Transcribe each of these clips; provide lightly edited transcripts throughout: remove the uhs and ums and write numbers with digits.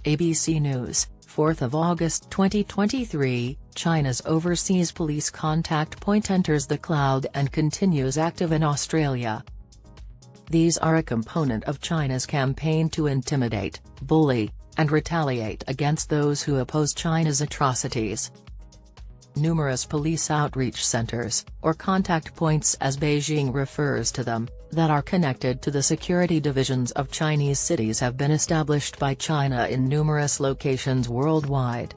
ABC News, 4th of August 2023, China's overseas police contact point enters the cloud and continues active in Australia. These are a component of China's campaign to intimidate, bully, and retaliate against those who oppose China's atrocities. Numerous police outreach centers, or contact points as Beijing refers to them, that are connected to the security divisions of Chinese cities have been established by China in numerous locations worldwide.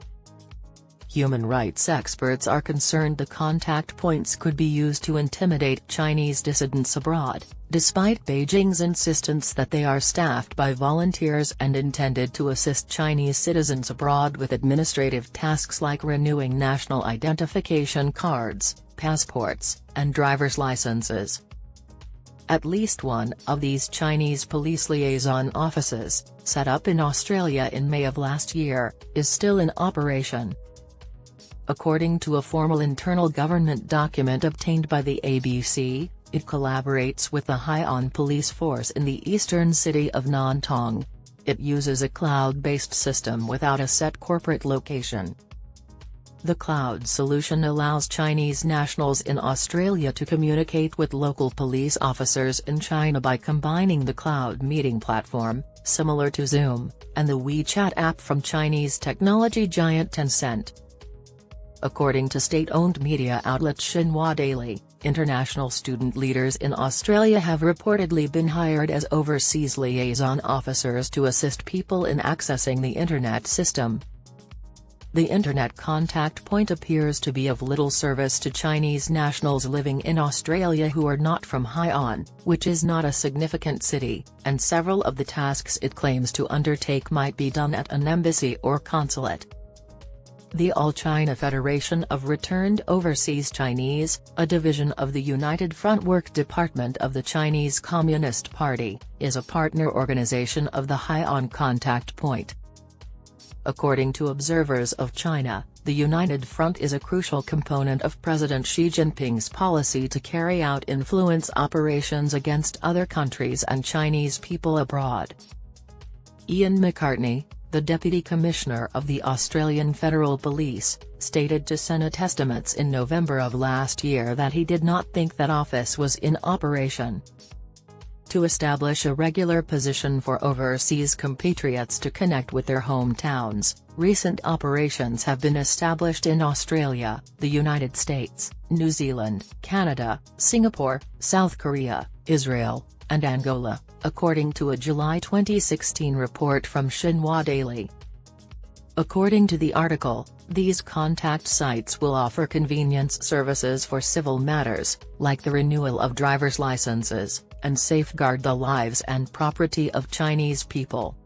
Human rights experts are concerned the contact points could be used to intimidate Chinese dissidents abroad, despite Beijing's insistence that they are staffed by volunteers and intended to assist Chinese citizens abroad with administrative tasks like renewing national identification cards, passports, and driver's licenses. At least one of these Chinese police liaison offices, set up in Australia in May of last year, is still in operation. According to a formal internal government document obtained by the ABC, it collaborates with the Hai'an police force in the eastern city of Nantong. It uses a cloud-based system without a set corporate location. The cloud solution allows Chinese nationals in Australia to communicate with local police officers in China by combining the cloud meeting platform, similar to Zoom, and the WeChat app from Chinese technology giant Tencent. According to state-owned media outlet Xinhua Daily, international student leaders in Australia have reportedly been hired as overseas liaison officers to assist people in accessing the Internet system. The Internet contact point appears to be of little service to Chinese nationals living in Australia who are not from Hai'an, which is not a significant city, and several of the tasks it claims to undertake might be done at an embassy or consulate. The All-China Federation of Returned Overseas Chinese, a division of the United Front Work Department of the Chinese Communist Party, is a partner organization of the Hai'an Contact Point. According to observers of China, the United Front is a crucial component of President Xi Jinping's policy to carry out influence operations against other countries and Chinese people abroad. Ian McCartney, the Deputy Commissioner of the Australian Federal Police, stated to Senate estimates in November of last year that he did not think that office was in operation. To establish a regular position for overseas compatriots to connect with their hometowns, recent operations have been established in Australia, the United States, New Zealand, Canada, Singapore, South Korea, Israel, and Angola, according to a July 2016 report from Xinhua Daily. According to the article, these contact sites will offer convenience services for civil matters, like the renewal of driver's licenses, and safeguard the lives and property of Chinese people.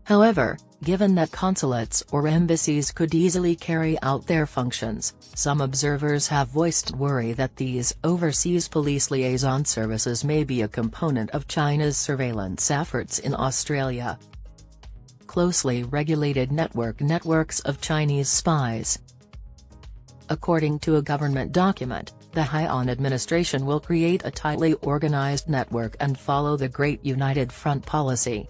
However, given that consulates or embassies could easily carry out their functions, some observers have voiced worry that these overseas police liaison services may be a component of China's surveillance efforts in Australia. Closely regulated networks of Chinese spies. According to a government document, the Hai'an administration will create a tightly organized network and follow the Great United Front policy.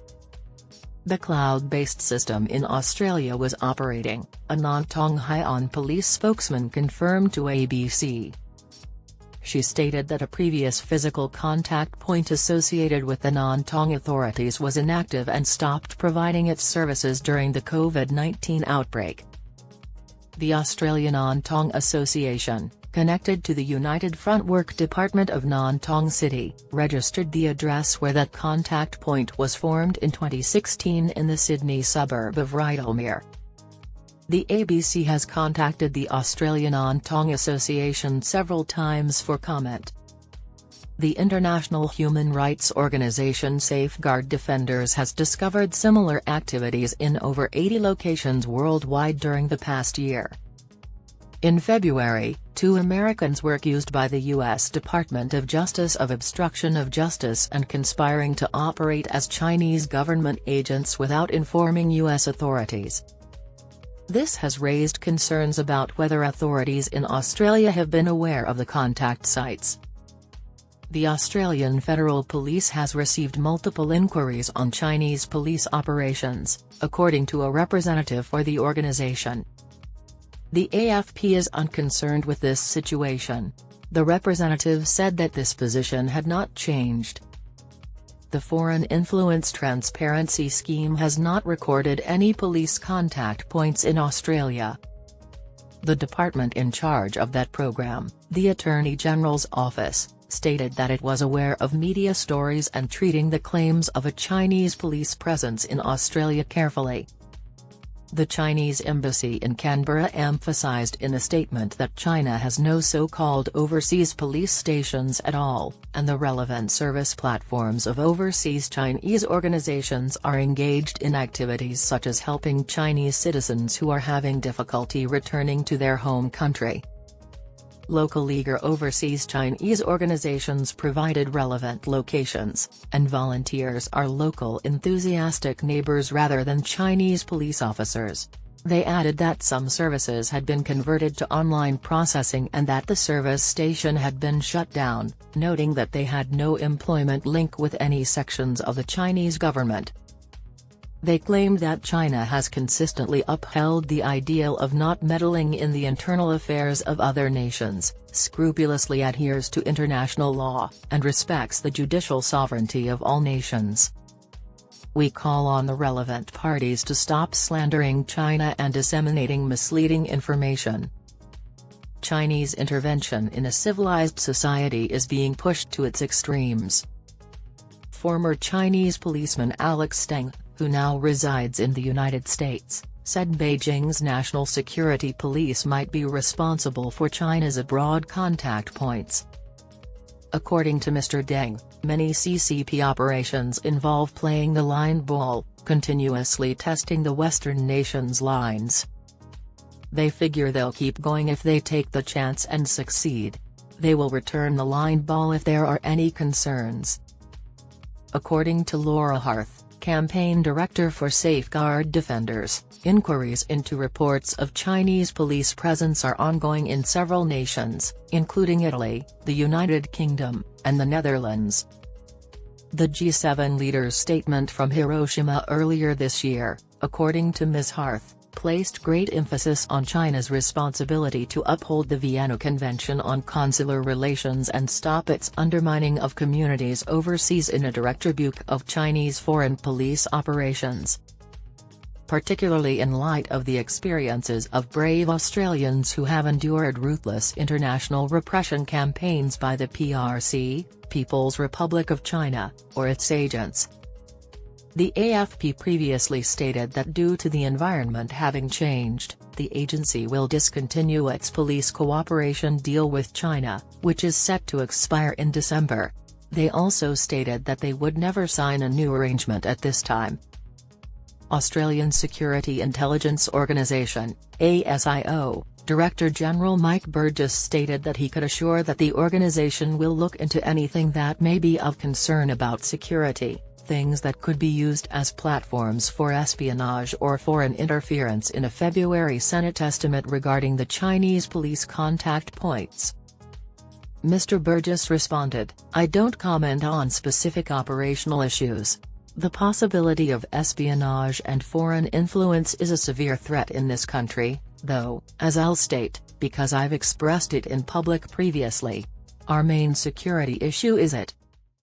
The cloud-based system in Australia was operating, a Nantong Hai'an police spokesman confirmed to ABC. She stated that a previous physical contact point associated with the Nantong authorities was inactive and stopped providing its services during the COVID-19 outbreak. The Australian Nantong Association, connected to the United Front Work Department of Nantong City, registered the address where that contact point was formed in 2016 in the Sydney suburb of Rydalmere. The ABC has contacted the Australian Nantong Association several times for comment. The international human rights organisation Safeguard Defenders has discovered similar activities in over 80 locations worldwide during the past year. In February, 2 Americans were accused by the U.S. Department of Justice of obstruction of justice and conspiring to operate as Chinese government agents without informing U.S. authorities. This has raised concerns about whether authorities in Australia have been aware of the contact sites. The Australian Federal Police has received multiple inquiries on Chinese police operations, according to a representative for the organisation. The AFP is unconcerned with this situation. The representative said that this position had not changed. The Foreign Influence Transparency Scheme has not recorded any police contact points in Australia. The department in charge of that program, the Attorney General's office, stated that it was aware of media stories and treating the claims of a Chinese police presence in Australia carefully. The Chinese embassy in Canberra emphasized in a statement that China has no so-called overseas police stations at all, and the relevant service platforms of overseas Chinese organizations are engaged in activities such as helping Chinese citizens who are having difficulty returning to their home country. Local eager overseas Chinese organizations provided relevant locations, and volunteers are local enthusiastic neighbors rather than Chinese police officers. They added that some services had been converted to online processing and that the service station had been shut down, noting that they had no employment link with any sections of the Chinese government. They claimed that China has consistently upheld the ideal of not meddling in the internal affairs of other nations, scrupulously adheres to international law, and respects the judicial sovereignty of all nations. We call on the relevant parties to stop slandering China and disseminating misleading information. Chinese intervention in a civilized society is being pushed to its extremes. Former Chinese policeman Alex Deng, who now resides in the United States, said Beijing's national security police might be responsible for China's abroad contact points. According to Mr. Deng, many CCP operations involve playing the line ball, continuously testing the Western nations' lines. They figure they'll keep going if they take the chance and succeed. They will return the line ball if there are any concerns. According to Laura Harth, campaign director for Safeguard Defenders, inquiries into reports of Chinese police presence are ongoing in several nations, including Italy, the United Kingdom, and the Netherlands. The G7 leaders' statement from Hiroshima earlier this year, according to Ms. Harth, placed great emphasis on China's responsibility to uphold the Vienna Convention on Consular Relations and stop its undermining of communities overseas in a direct rebuke of Chinese foreign police operations. Particularly in light of the experiences of brave Australians who have endured ruthless international repression campaigns by the PRC, People's Republic of China, or its agents. The AFP previously stated that due to the environment having changed, the agency will discontinue its police cooperation deal with China, which is set to expire in December. They also stated that they would never sign a new arrangement at this time. Australian Security Intelligence Organisation, ASIO, Director General Mike Burgess stated that he could assure that the organisation will look into anything that may be of concern about security, things that could be used as platforms for espionage or foreign interference in a February Senate estimate regarding the Chinese police contact points. Mr. Burgess responded, "I don't comment on specific operational issues. The possibility of espionage and foreign influence is a severe threat in this country, though, as I'll state, because I've expressed it in public previously. Our main security issue is it.